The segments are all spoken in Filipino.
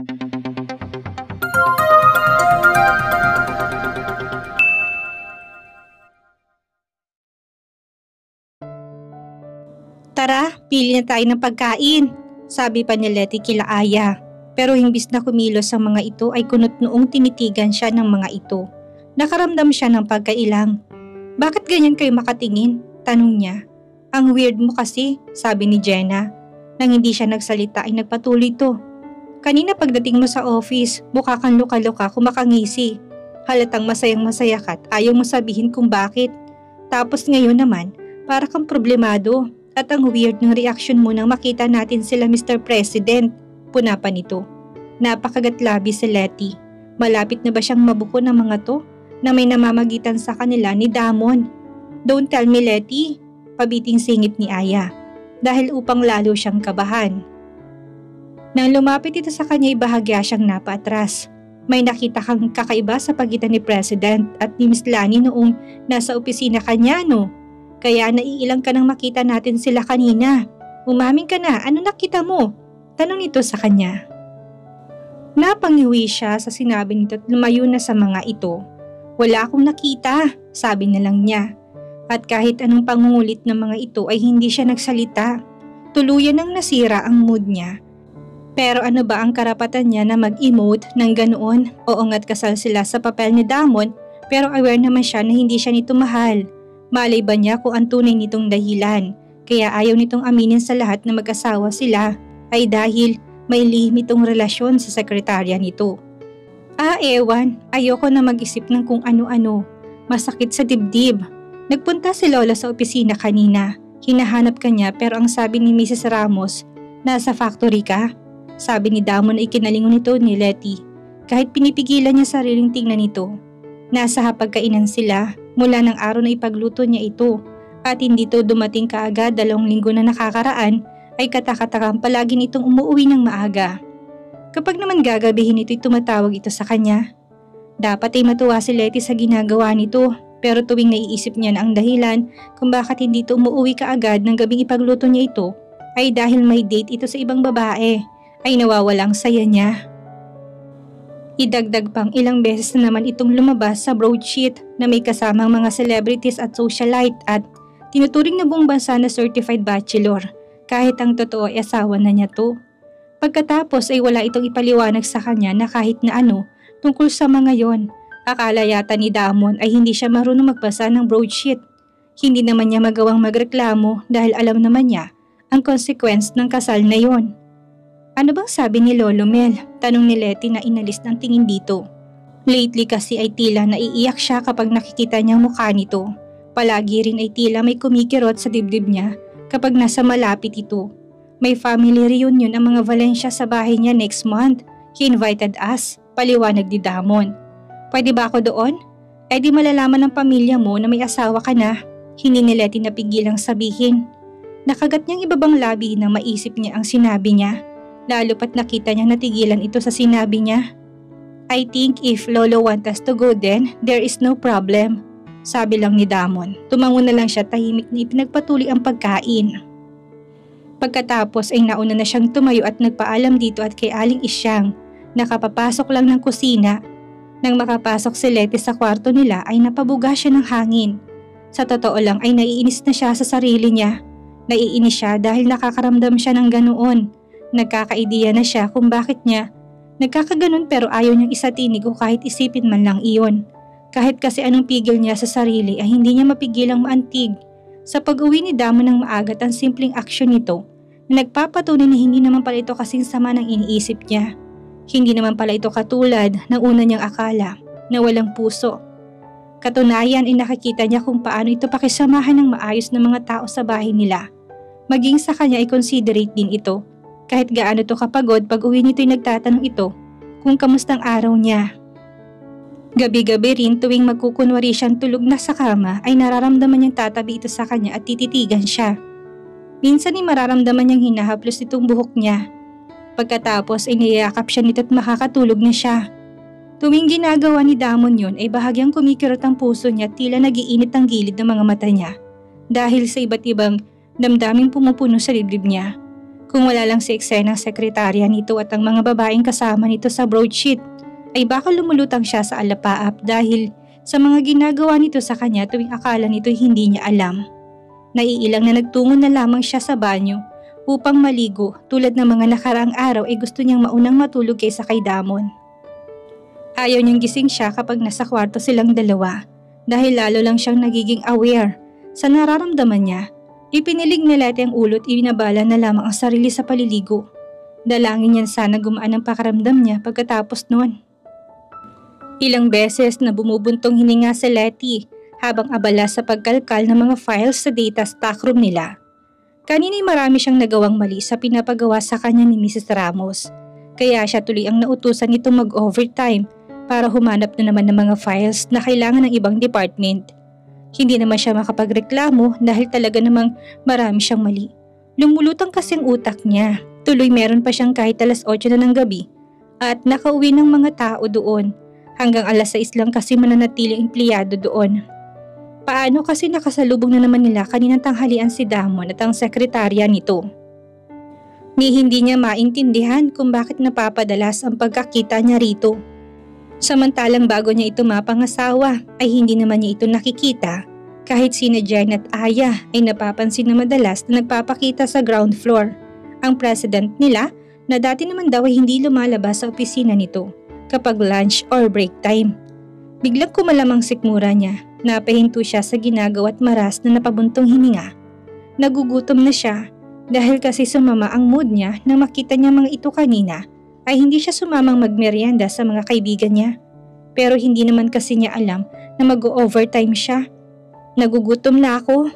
Tara, pili na tayo ng pagkain, sabi pa ni Letty kila Aya. Pero himbis na kumilos ang mga ito ay kunot noong tinitigan siya ng mga ito. Nakaramdam siya ng pagkailang. Bakit ganyan kayo makatingin? Tanong niya. Ang weird mo kasi, sabi ni Jenna. Nang hindi siya nagsalita ay nagpatuloy to. Kanina pagdating mo sa office, mukha kang luka-luka kumakangisi. Halatang masayang-masaya ka at ayaw mo sabihin kung bakit. Tapos ngayon naman, para kang problemado. At ang weird ng reaksyon mo nang makita natin sila Mr. President. Puna pa nito. Napakagatlabi si Letty. Malapit na ba siyang mabuko ng mga to na may namamagitan sa kanila ni Damon? Don't tell me, Letty, pabiting singit ni Aya. Dahil upang lalo siyang kabahan. Nang lumapit ito sa kanya, bahagya siyang napaatras. May nakita kang kakaiba sa pagitan ni President at ni Miss Lani noong nasa opisina kanya, no? Kaya naiilang ka nang makita natin sila kanina. Umamin ka na, ano nakita mo? Tanong nito sa kanya. Napangiwi siya sa sinabi nito at lumayo na sa mga ito. Wala akong nakita, sabi na lang niya. At kahit anong pangungulit ng mga ito ay hindi siya nagsalita. Tuluyan nang nasira ang mood niya. Pero ano ba ang karapatan niya na mag-emote ng ganoon? Oo nga't kasal sila sa papel ni Damon pero aware naman siya na hindi siya nito mahal. Malay ba niya kung ang tunay nitong dahilan? Kaya ayaw nitong aminin sa lahat na mag-asawa sila ay dahil may lihim itong relasyon sa sekretarya nito. Ewan, ayoko na mag-isip ng kung ano-ano. Masakit sa dibdib. Nagpunta si Lola sa opisina kanina. Hinahanap ka niya pero ang sabi ni Mrs. Ramos, nasa factory ka? Sabi ni Damon na ikinalingon nito ni Letty. Kahit pinipigilan niya sariling tingnan nito. Nasa hapagkainan sila. Mula ng araw na ipagluto niya ito at hindi to dumating kaagad 2 linggo na nakakaraan ay katakatakang palagi nitong umuwi ng maaga. Kapag naman gagabihin ito'y tumatawag ito sa kanya. Dapat ay matuwa si Letty sa ginagawa nito pero tuwing naiisip niya na ang dahilan kung bakit hindi ito umuwi kaagad ng gabing ipagluto niya ito ay dahil may date ito sa ibang babae ay nawawalang saya niya. Idagdag pang ilang beses na naman itong lumabas sa broadsheet na may kasamang mga celebrities at socialite at tinuturing na buong bansa na certified bachelor kahit ang totoo ay asawa na niya to. Pagkatapos ay wala itong ipaliwanag sa kanya na kahit na ano tungkol sa mga yon. Akala yata ni Damon ay hindi siya marunong magbasa ng broadsheet. Hindi naman niya magawang magreklamo dahil alam naman niya ang consequence ng kasal na yon. Ano bang sabi ni Lolo Mel? Tanong ni Letty na inalis ng tingin dito. Lately kasi ay tila naiiyak siya kapag nakikita niya ang mukha nito. Palagi rin ay tila may kumikirot sa dibdib niya kapag nasa malapit ito. May family reunion ang mga Valencia sa bahay niya next month. He invited us, paliwanag ni Damon. Pwede ba ako doon? Eh di malalaman ng pamilya mo na may asawa ka na. Hindi ni Letty napigilang sabihin. Nakagat niyang ibabang labi na maisip niya ang sinabi niya. Lalo pat nakita niyang natigilan ito sa sinabi niya. I think if Lolo want us to go then, there is no problem. Sabi lang ni Damon. Tumango na lang siya tahimik na ipinagpatuloy ang pagkain. Pagkatapos ay nauna na siyang tumayo at nagpaalam dito at kay Aling Isyang. Nakapapasok lang ng kusina. Nang makapasok si Letty sa kwarto nila ay napabuga siya ng hangin. Sa totoo lang ay naiinis na siya sa sarili niya. Naiinis siya dahil nakakaramdam siya ng ganoon. Nagkakaideya na siya kung bakit niya nagkakaganon pero ayaw niyang isatinig o kahit isipin man lang iyon. Kahit kasi anong pigil niya sa sarili ay hindi niya mapigilang maantig. Sa pag-uwi ni Damon ng maaga at ang simpleng aksyon nito na nagpapatunay na hindi naman pala ito kasing sama ng iniisip niya. Hindi naman pala ito katulad ng una niyang akala na walang puso. Katunayan ay nakikita niya kung paano ito pakisamahan ng maayos ng mga tao sa bahay nila. Maging sa kanya ay considerate din ito. Kahit gaano to kapagod pag uwi nito'y nagtatanong ito kung kamustang araw niya. Gabi-gabi rin tuwing magkukunwari siyang tulog na sa kama ay nararamdaman niyang tatabi ito sa kanya at tititigan siya. Minsan ay mararamdaman niyang hinahaplos itong buhok niya. Pagkatapos ay niyayakap siya nito at makakatulog na siya. Tuwing ginagawa ni Damon yun ay bahagyang kumikirot ang puso niya at tila nagiinit ang gilid ng mga mata niya dahil sa iba't ibang damdaming pumupuno sa dibdib niya. Kung wala lang si eksenang sekretarya nito at ang mga babaeng kasama nito sa broadsheet, ay baka lumulutang siya sa alapaap dahil sa mga ginagawa nito sa kanya tuwing akala nito hindi niya alam. Naiilang na nagtungo na lamang siya sa banyo upang maligo tulad ng mga nakaraang araw ay gusto niyang maunang matulog kaysa kay Damon. Ayaw niyang gising siya kapag nasa kwarto silang dalawa dahil lalo lang siyang nagiging aware sa nararamdaman niya. Ipinilig ni Letty ang ulo at ibinabala na lamang ang sarili sa paliligo. Dalangin niya sana gumaan ang pakiramdam niya pagkatapos noon. Ilang beses na bumubuntong hininga si Letty habang abala sa pagkalkal ng mga files sa data stockroom nila. Kanina'y marami siyang nagawang mali sa pinapagawa sa kanya ni Mrs. Ramos, kaya siya tuloy ang nautusan nitong mag-overtime para humanap na naman ng mga files na kailangan ng ibang department. Hindi naman siya makapagreklamo dahil talaga namang marami siyang mali. Lumulutang kasi ang utak niya, tuloy meron pa siyang kahit alas 8 na ng gabi at nakauwi ng mga tao doon hanggang alas 6 lang kasi mananatiling empleyado doon. Paano kasi nakasalubong na naman nila kaninang tanghalian si Damon at ang sekretarya nito? Ni hindi niya maintindihan kung bakit napapadalas ang pagkakita niya rito. Samantalang bago niya ito mapangasawa ay hindi naman niya ito nakikita. Kahit sina Jen at Aya ay napapansin na madalas na nagpapakita sa ground floor. Ang president nila na dati naman daw ay hindi lumalabas sa opisina nito kapag lunch or break time. Biglang kumalamang sikmura niya. Napahinto siya sa ginagawa at maras na napabuntong hininga. Nagugutom na siya dahil kasi sumama ang mood niya nang makita niya mga ito kanina ay hindi siya sumamang magmerienda sa mga kaibigan niya. Pero hindi naman kasi niya alam na mag-overtime siya. Nagugutom na ako.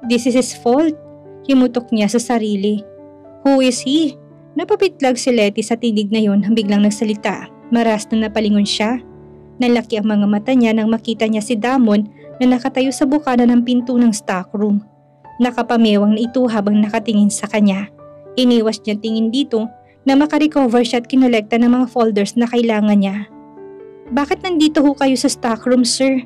This is his fault. Himutok niya sa sarili. Who is he? Napapitlag si Letty sa tinig na yon biglang nagsalita. Maras na napalingon siya. Nalaki ang mga mata niya nang makita niya si Damon na nakatayo sa bukana ng pinto ng stockroom. Nakapamewang na ito habang nakatingin sa kanya. Iniwas niya tingin dito na makarecover siya at kinolekta ng mga folders na kailangan niya. Bakit nandito ho kayo sa stockroom, sir?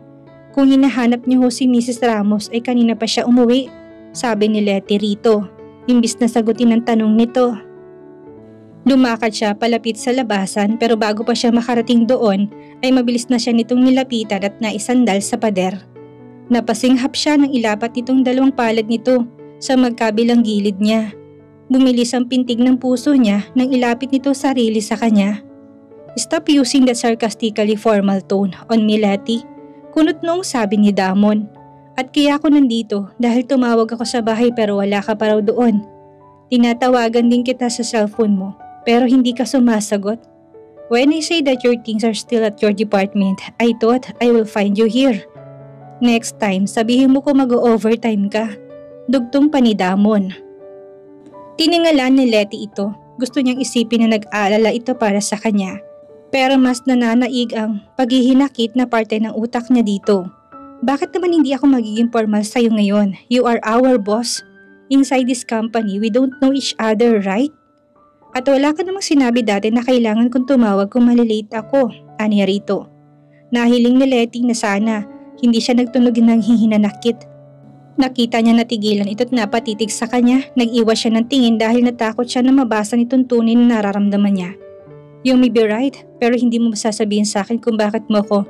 Kung hinahanap niyo ho si Mrs. Ramos ay kanina pa siya umuwi, sabi ni Letty rito, imbis na sagutin ang tanong nito. Lumakad siya palapit sa labasan pero bago pa siya makarating doon ay mabilis na siya nitong nilapitan at naisandal sa pader. Napasinghap siya nang ilapat nitong dalawang palad nito sa magkabilang gilid niya. Bumilis ang pintig ng puso niya nang ilapit nito sarili sa kanya. Stop using that sarcastically formal tone on me, Letty. Kunot noong sabi ni Damon. At kaya ako nandito dahil tumawag ako sa bahay pero wala ka pa raw doon. Tinatawagan din kita sa cellphone mo. Pero hindi ka sumasagot. When I say that your things are still at your department, I thought I will find you here. Next time, sabihin mo kung mag-overtime ka. Dugtong pa ni Damon. Tiningalan ni Letty ito. Gusto niyang isipin na nag-aalala ito para sa kanya. Pero mas nananaig ang paghihinakit na parte ng utak niya dito. Bakit naman hindi ako magiging formal sa'yo ngayon? You are our boss. Inside this company, we don't know each other, right? At wala ka namang sinabi dati na kailangan kong tumawag kung malilate ako, aniya rito. Nahiling ni Letty na sana hindi siya nagtunog ng hihinanakit. Nakita niya na tigilan ito't napatitig sa kanya, nag-iwas siya ng tingin dahil natakot siya na mabasa nitong tunay na nararamdaman niya. You may be right, pero hindi mo masasabihin sa akin kung bakit mo ko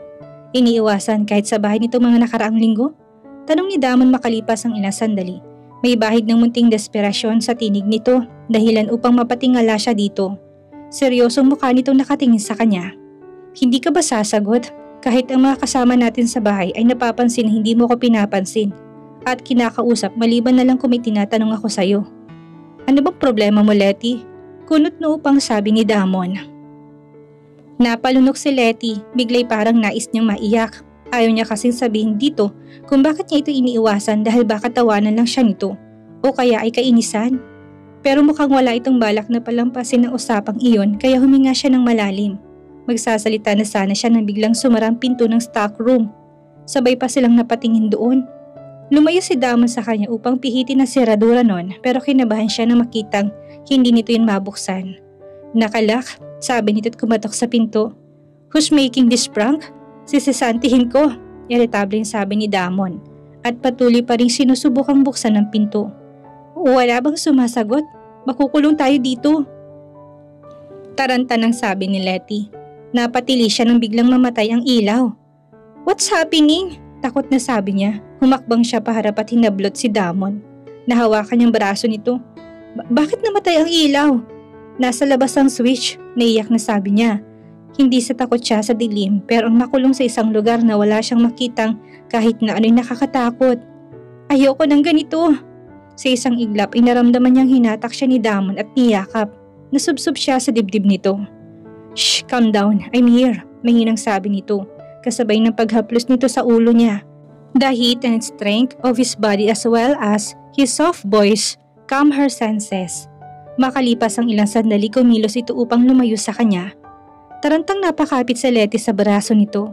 iniiwasan kahit sa bahay nitong mga nakaraang linggo? Tanong ni Damon makalipas ang ilang sandali. May bahid ng munting desperasyon sa tinig nito, dahilan upang mapatingala siya dito. Seryosong mukha nitong nakatingin sa kanya. Hindi ka ba sasagot? Kahit ang mga kasama natin sa bahay ay napapansin na hindi mo ko pinapansin at kinakausap maliban na lang kung may tinatanong ako sa'yo. Ano bang problema mo, Letty? Kunot na upang sabi ni Damon. Napalunok si Letty, biglay parang nais niyang maiyak. Ayaw niya kasing sabihin dito kung bakit niya ito iniiwasan dahil baka tawanan lang siya nito o kaya ay kainisan. Pero mukhang wala itong balak na palampasin ng usapang iyon kaya huminga siya ng malalim. Magsasalita na sana siya nang biglang sumarang pinto ng stockroom. Sabay pa silang napatingin doon. Lumayo si Damon sa kanya upang pihitin ang seradura nun pero kinabahan siya na makitang hindi nito yun mabuksan. Nakalak, sabi nito't kumatok sa pinto. Who's making this prank? Sisisantihin ko, iritableng sabi ni Damon at patuloy pa rin sinusubukang buksan ang pinto. Wala bang sumasagot? Makukulong tayo dito. Tarantanang sabi ni Letty. Napatili siya nang biglang mamatay ang ilaw. What's happening? Takot na sabi niya. Humakbang siya paharap at hinablot si Damon. Nahawakan niyang braso nito. Bakit namatay ang ilaw? Nasa labas ang switch, naiyak na sabi niya. Hindi sa takot siya sa dilim pero ang makulong sa isang lugar na wala siyang makitang kahit na ano'y nakakatakot. Ayoko ng ganito. Sa isang iglap ay naramdaman niyang hinatak siya ni Damon at niyakap. Nasubsob siya sa dibdib nito. Shh, calm down, I'm here, mahinang sabi nito. Kasabay ng paghaplos nito sa ulo niya. The heat and strength of his body as well as his soft voice calmed her senses. Makalipas ang ilang sandali kumilos ito upang lumayo sa kanya. Tarantang napakapit sa Letty sa braso nito.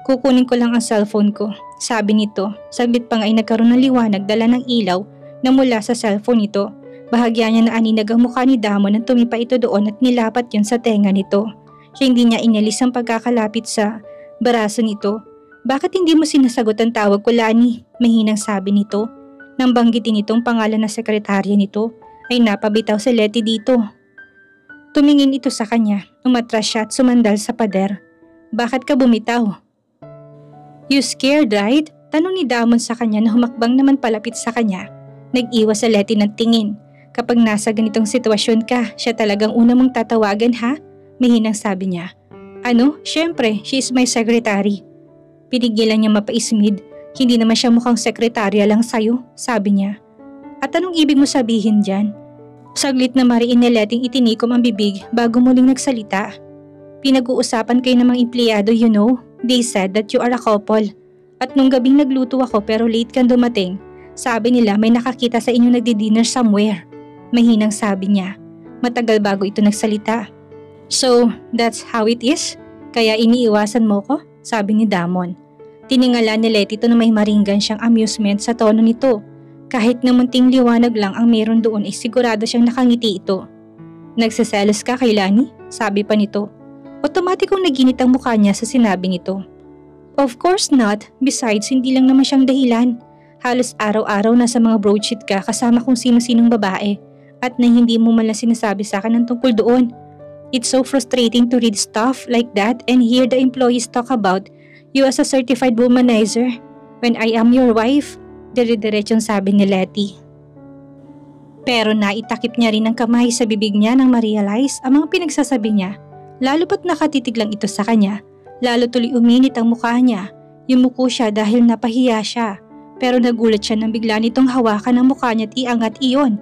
Kukunin ko lang ang cellphone ko, sabi nito. Saglit pa nga ay nagkaroon ng liwanag dala ng ilaw na mula sa cellphone nito. Bahagya niya na aninag ang mukha ni Damon nang tumipa ito doon at nilapat yun sa tenga nito. Hindi niya inalis ang pagkakalapit sa braso nito. Bakit hindi mo sinasagot ang tawag ko, Lani? Mahinang sabi nito. Nang banggitin itong pangalan ng sekretarya nito, ay napabitaw si Letty dito. Tumingin ito sa kanya, umatras siya at sumandal sa pader. Bakit ka bumitaw? You scared, right? Tanong ni Damon sa kanya na humakbang naman palapit sa kanya. Nag-iwas sa Letty ng tingin. Kapag nasa ganitong sitwasyon ka, siya talagang una mong tatawagan ha? Mahinang sabi niya. Ano? Syempre, she is my secretary. Pinigilan niya mapaismid. Hindi naman siya mukhang sekretarya lang sayo, sabi niya. At anong ibig mo sabihin dyan? Saglit na mariin ni Letting itinikom ang bibig bago muling nagsalita. Pinag-uusapan kayo ng mga empleyado, you know. They said that you are a couple. At nung gabing nagluto ako pero late kang dumating, sabi nila may nakakita sa inyo nagdi-dinner somewhere. Mahinang sabi niya. Matagal bago ito nagsalita. So, that's how it is? Kaya iniiwasan mo ko? Sabi ni Damon. Tiningala ni Letty ito na may maringgan siyang amusement sa tono nito. Kahit na munting liwanag lang ang meron doon ay sigurado siyang nakangiti ito. Nagsiselos ka kay Lani? Sabi pa nito. Otomatikong naginit ang mukha niya sa sinabi nito. Of course not. Besides, hindi lang naman siyang dahilan. Halos araw-araw nasa mga broadsheet ka kasama kung sino-sinong babae at na hindi mo man lang sinasabi sa akin ang tungkol doon. It's so frustrating to read stuff like that and hear the employees talk about you as a certified womanizer when I am your wife, dire-diretsong sabi ni Letty. Pero naitakip niya rin ang kamay sa bibig niya nang ma-realize ang mga pinagsasabi niya. Lalo pat nakatitig lang ito sa kanya, lalo tuloy uminit ang mukha niya. Yumuko siya dahil napahiya siya, pero nagulat siya nang bigla nitong hawakan ang mukha niya at iangat iyon.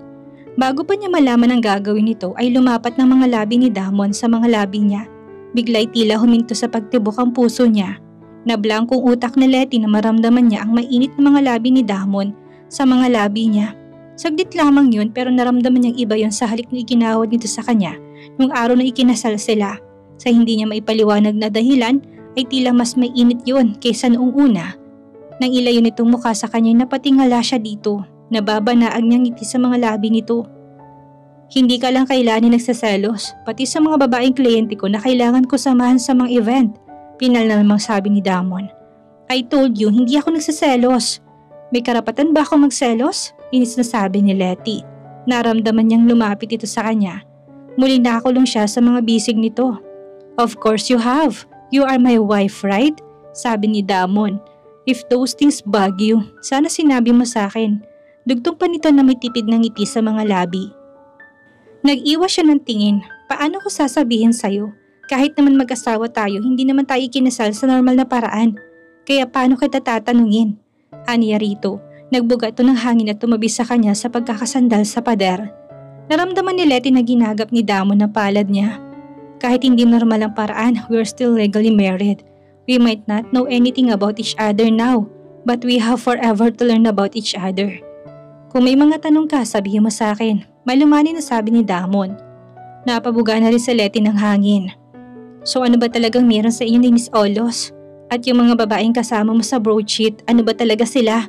Bago pa niya malaman ang gagawin nito ay lumapat ng mga labi ni Damon sa mga labi niya. Bigla'y tila huminto sa pagtibok ang puso niya. Nablangkong utak ni Letty na maramdaman niya ang mainit na mga labi ni Damon sa mga labi niya. Saglit lamang yun pero naramdaman niyang iba yon sa halik na iginawad nito sa kanya nung araw na ikinasal sila. Sa hindi niya maipaliwanag na dahilan ay tila mas mainit yun kaysa noong una. Nang ilayo nitong mukha sa kanya napatingala siya dito. Nababanaag niyang ngiti sa mga labi nito. Hindi ka lang kailangan nagsaselos, pati sa mga babaeng kliyente ko na kailangan ko samahan sa mga event. Pinal na namang sabi ni Damon. I told you, hindi ako nagsaselos. May karapatan ba ako magselos? Inis na sabi ni Letty. Naramdaman niyang lumapit ito sa kanya. Muli nakakulong siya sa mga bisig nito. Of course you have. You are my wife, right? Sabi ni Damon. If those things bug you, sana sinabi mo sa akin. Dugtong pa nito na may tipid ng ngiti sa mga labi. Nag-iwas siya ng tingin. Paano ko sasabihin sa'yo? Kahit naman mag-asawa tayo, hindi naman tayo ikinasal sa normal na paraan. Kaya paano kita tatanungin? Aniya rito. Nagbuga ito ng hangin at tumabi sa kanya sa pagkakasandal sa pader. Naramdaman ni Letty na ginagap ni Damon na palad niya. Kahit hindi normal ang paraan, we're still legally married. We might not know anything about each other now, but we have forever to learn about each other. Kung may mga tanong ka, sabihin mo sa akin. Malumani na sabi ni Damon. Napabuga na rin sa Letty ng hangin. So ano ba talagang meron sa inyo ni Miss Olos? At yung mga babaeng kasama mo sa broadsheet, ano ba talaga sila?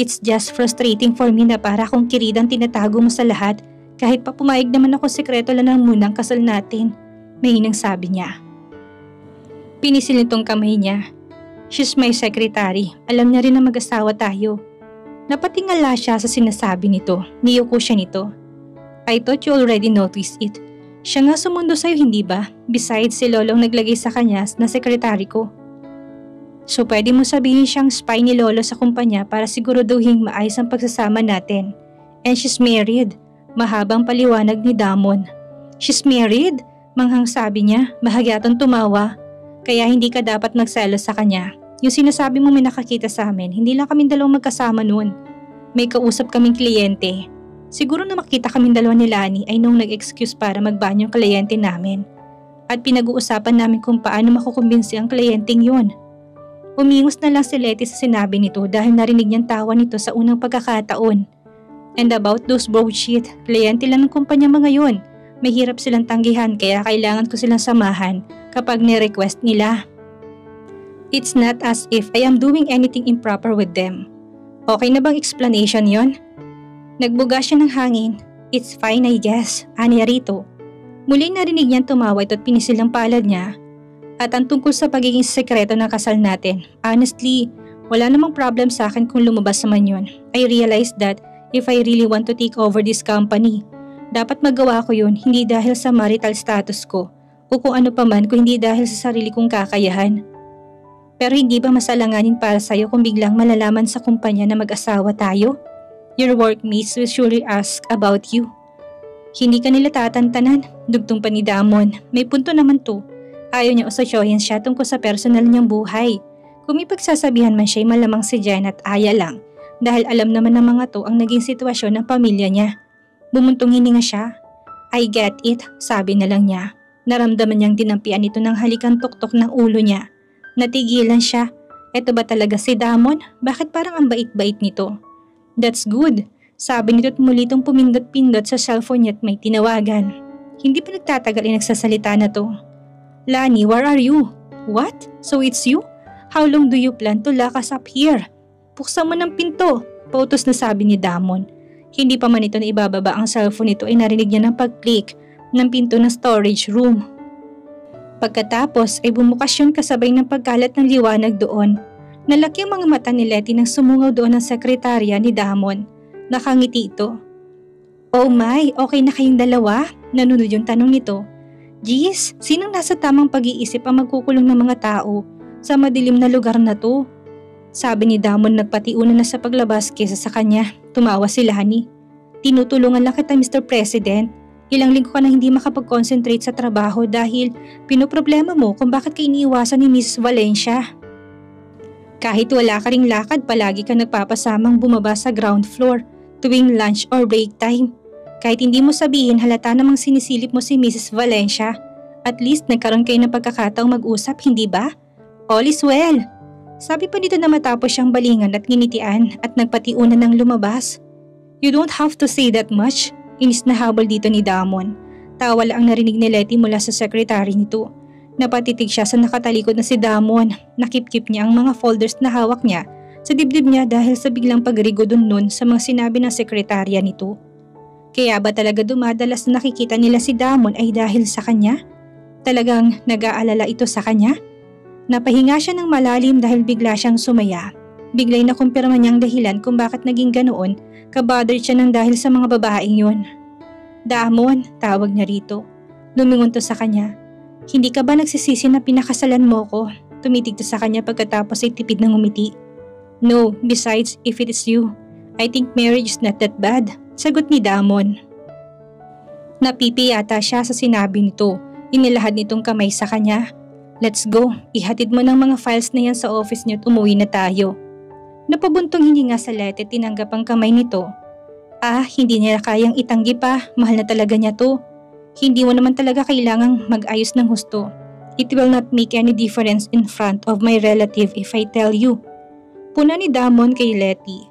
It's just frustrating for me na para akong kiridang tinatago mo sa lahat kahit pa pumayag naman ako sekreto lang ng munang kasal natin. Mahinang sabi niya. Pinisil nitong kamay niya. She's my secretary. Alam niya rin na mag-asawa tayo. Napatingala siya sa sinasabi nito. Niyuko siya nito. I thought you already noticed it. Siya nga sumundo sa'yo, hindi ba? Besides, si Lolo ang naglagay sa kanya na sekretary ko. So pwede mo sabihin siyang spy ni Lolo sa kumpanya para siguraduhin maayos ang pagsasama natin. And she's married. Mahabang paliwanag ni Damon. She's married? Manghang sabi niya, bahagyatang tumawa. Kaya hindi ka dapat magselos sa kanya. Yung sinasabi mo may nakakita sa amin, hindi lang kaming dalawang magkasama noon. May kausap kaming kliyente. Siguro na makita kaming dalawa ni Lani ay nung nag-excuse para magbanyo ang kliyente namin. At pinag-uusapan namin kung paano makukumbinsi ang kliyenteng yun. Umingos na lang si Letty sa sinabi nito dahil narinig niyang tawa nito sa unang pagkakataon. And about those broadsheet, kliyente lang ng kumpanya mga yun. Mahirap silang tanggihan kaya kailangan ko silang samahan kapag ni-request nila. It's not as if I am doing anything improper with them. Okay na bang explanation yon? Nagbuga siya ng hangin. It's fine I guess, ani rito. Muli narinig niyang tumawa at pinisil ang palad niya. At ang tungkol sa pagiging sekreto ng kasal natin, honestly, wala namang problem sa akin kung lumabas naman yun. I realized that if I really want to take over this company, dapat magawa ko yun hindi dahil sa marital status ko o kung ano pa man kung hindi dahil sa sarili kong kakayahan. Pero hindi ba masalanganin para sa'yo kung biglang malalaman sa kumpanya na mag-asawa tayo? Your workmates will surely ask about you. Hindi ka nila tatantanan, dugtong pa ni Damon. May punto naman to. Ayaw niya usosyohin siya tungkol sa personal niyang buhay. Kung may pagsasabihan man siya, malamang si Jen at Aya lang. Dahil alam naman ng mga to ang naging sitwasyon ng pamilya niya. Bumuntong hininga siya. I get it, sabi na lang niya. Naramdaman niyang dinampian ito ng halikang tuktok ng ulo niya. Natigilan siya. Eto ba talaga si Damon? Bakit parang ang bait-bait nito? That's good, sabi nito at muli itong pumindot-pindot sa cellphone niya at may tinawagan. Hindi pa nagtatagal ay nagsasalita na to. Lani, where are you? What? So it's you? How long do you plan to lock us up here? Buksan mo ng pinto, pautos na sabi ni Damon. Hindi pa man ito na ibababa ang cellphone nito ay narinig niya ng pag-click ng pinto ng storage room. Pagkatapos ay bumukas yun kasabay ng pagkalat ng liwanag doon. Nalaki ang mga mata ni Letty nang sumungaw doon ang sekretarya ni Damon. Nakangiti ito. Oh my, okay na kayong dalawa? Nanunod yung tanong nito. Jeez, sinong nasa tamang pag-iisip ang magkukulong ng mga tao sa madilim na lugar na to? Sabi ni Damon nagpatiuna na sa paglabas kesa sa kanya. Tumawa si Lani. Tinutulungan lang kita Mr. President. Ilang linggo ka na hindi makapag-concentrate sa trabaho dahil pinoproblema mo kung bakit ka iniiwasan ni Mrs. Valencia. Kahit wala ka ring lakad, palagi ka nagpapasamang bumaba sa ground floor tuwing lunch or break time. Kahit hindi mo sabihin halata namang sinisilip mo si Mrs. Valencia. At least nagkaroon kayo ng pagkakataong mag-usap, hindi ba? All is well. Sabi pa nito na matapos siyang balingan at nginitian at nagpatiunan ng lumabas. You don't have to say that much. Inis na habol dito ni Damon. Tawa lang ang narinig ni Letty mula sa sekretary nito. Napatitig siya sa nakatalikod na si Damon. Nakip-kip niya ang mga folders na hawak niya sa dibdib niya dahil sa biglang pagrigo nun sa mga sinabi ng sekretarya nito. Kaya ba talaga dumadalas na nakikita nila si Damon ay dahil sa kanya? Talagang nag-aalala ito sa kanya? Napahinga siya ng malalim dahil bigla siyang sumaya. Biglay na kumpirma niyang dahilan kung bakit naging ganoon, kabothered siya ng dahil sa mga babaeng yun. Damon, tawag niya rito. Lumingon to sa kanya. Hindi ka ba nagsisisi na pinakasalan mo ko? Tumitig to sa kanya pagkatapos ay tipid ng umiti. No, besides, if it is you, I think marriage is not that bad, sagot ni Damon. Napipi yata siya sa sinabi nito. Inilahad nitong kamay sa kanya. Let's go, ihatid mo ng mga files na yan sa office niyo at umuwi na tayo. Napabuntong hininga sa Letty at tinanggap ang kamay nito. Hindi niya kayang itanggi pa, mahal na talaga niya to. Hindi mo naman talaga kailangang mag-ayos ng husto. It will not make any difference in front of my relative if I tell you. Puna ni Damon kay Letty.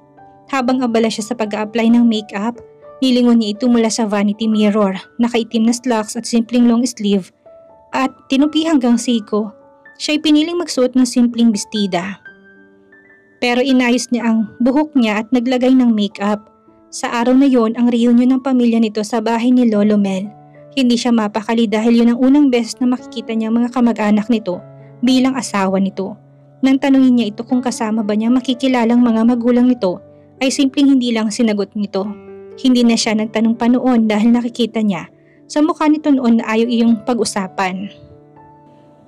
Habang abala siya sa pag-a-apply ng makeup, nilingon niya ito mula sa vanity mirror, nakaitim na slacks at simpleng long sleeve, at tinupi hanggang siko. Siya'y piniling magsuot ng simpleng bestida. Pero inayos niya ang buhok niya at naglagay ng makeup. Sa araw na yon, ang reunion ng pamilya nito sa bahay ni Lolo Mel. Hindi siya mapakali dahil yun ang unang beses na makikita niya mga kamag-anak nito bilang asawa nito. Nang tanungin niya ito kung kasama ba niya makikilalang mga magulang nito, ay simpleng hindi lang sinagot nito. Hindi na siya nagtanong pa noon dahil nakikita niya sa mukha nito noon na ayaw iyong pag-usapan.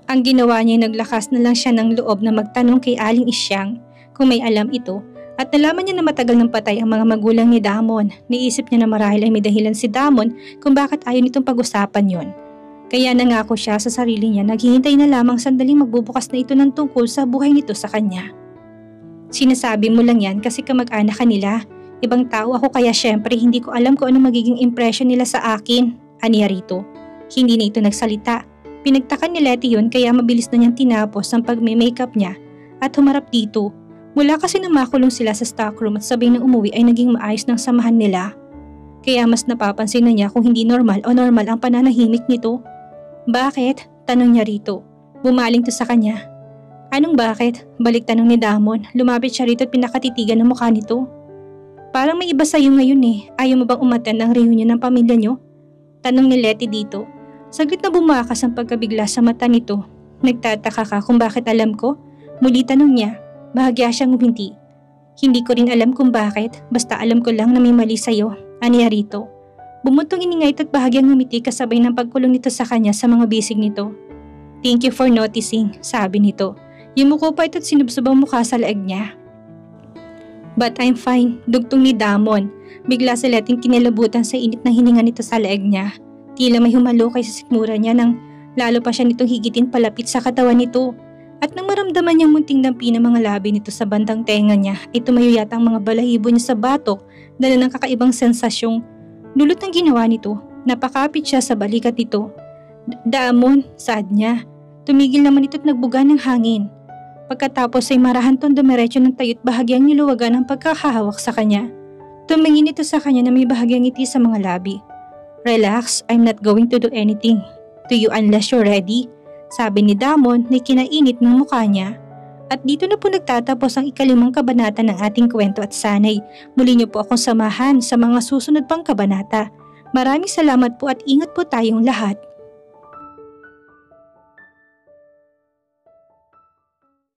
Ang ginawa niya ay naglakas na lang siya ng loob na magtanong kay Aling Isyang kung may alam ito at nalaman niya na matagal nang patay ang mga magulang ni Damon. Niisip niya na marahil ay may dahilan si Damon kung bakit ayaw nitong pag-usapan yon. Kaya nangako siya sa sarili niya, naghihintay na lamang sandaling magbubukas na ito ng tungkol sa buhay nito sa kanya. Sinasabi mo lang yan kasi kamag-anak ka nila. Ibang tao ako kaya syempre hindi ko alam kung anong magiging impression nila sa akin, aniya rito. Hindi na ito nagsalita. Pinagtakan ni Letty yun kaya mabilis na niyang tinapos ang pagme-makeup niya at humarap dito. Mula kasi nang makulong sila sa stockroom at sabay ng umuwi ay naging maayos ng samahan nila. Kaya mas napapansin na niya kung hindi normal o normal ang pananahimik nito. Bakit? Tanong niya rito. Bumaling to sa kanya. Anong bakit? Balik tanong ni Damon. Lumapit siya rito at pinakatitigan ng mukha nito. Parang may iba sa'yo ngayon eh. Ayaw mo bang umattend ang reunion ng pamilya niyo? Tanong ni Letty dito. Saglit na bumakas ang pagkabigla sa mata nito. Nagtataka ka kung bakit alam ko? Muli tanong niya. Bahagya siyang hindi. Hindi ko rin alam kung bakit. Basta alam ko lang na may mali sa'yo. Aniya rito. Bumuntong iningay at bahagyang ngumiti kasabay ng pagkulong nito sa kanya sa mga bisig nito. Thank you for noticing, sabi nito. Yumuko pa ito at sinubsob ang mukha sa leeg niya. But I'm fine, dugtong ni Damon. Bigla si Letting kinilabutan sa init ng hininga nito sa leeg niya. Tila may humalukay sa sikmura niya nang lalo pa siya nitong higitin palapit sa katawan nito. At nang maramdaman niyang munting dampi ng mga labi nito sa bandang tenga niya, ay tumayo yata ang mga balahibo niya sa batok dala ng kakaibang sensasyong dulot ng ginawa nito. Napakapit siya sa balikat nito. Damon, saad niya. Tumigil naman ito at nagbuga ng hangin. Pagkatapos ay marahan tong dumiretso ng tayo't bahagyang niluwagan ang pagkakahawak sa kanya. Tumingin ito sa kanya na may bahagyang ngiti sa mga labi. Relax, I'm not going to do anything to you unless you're ready, sabi ni Damon na kinainit ng mukha niya. At dito na po nagtatapos ang 5 kabanata ng ating kwento at sanay muli niyo po akong samahan sa mga susunod pang kabanata. Maraming salamat po at ingat po tayong lahat.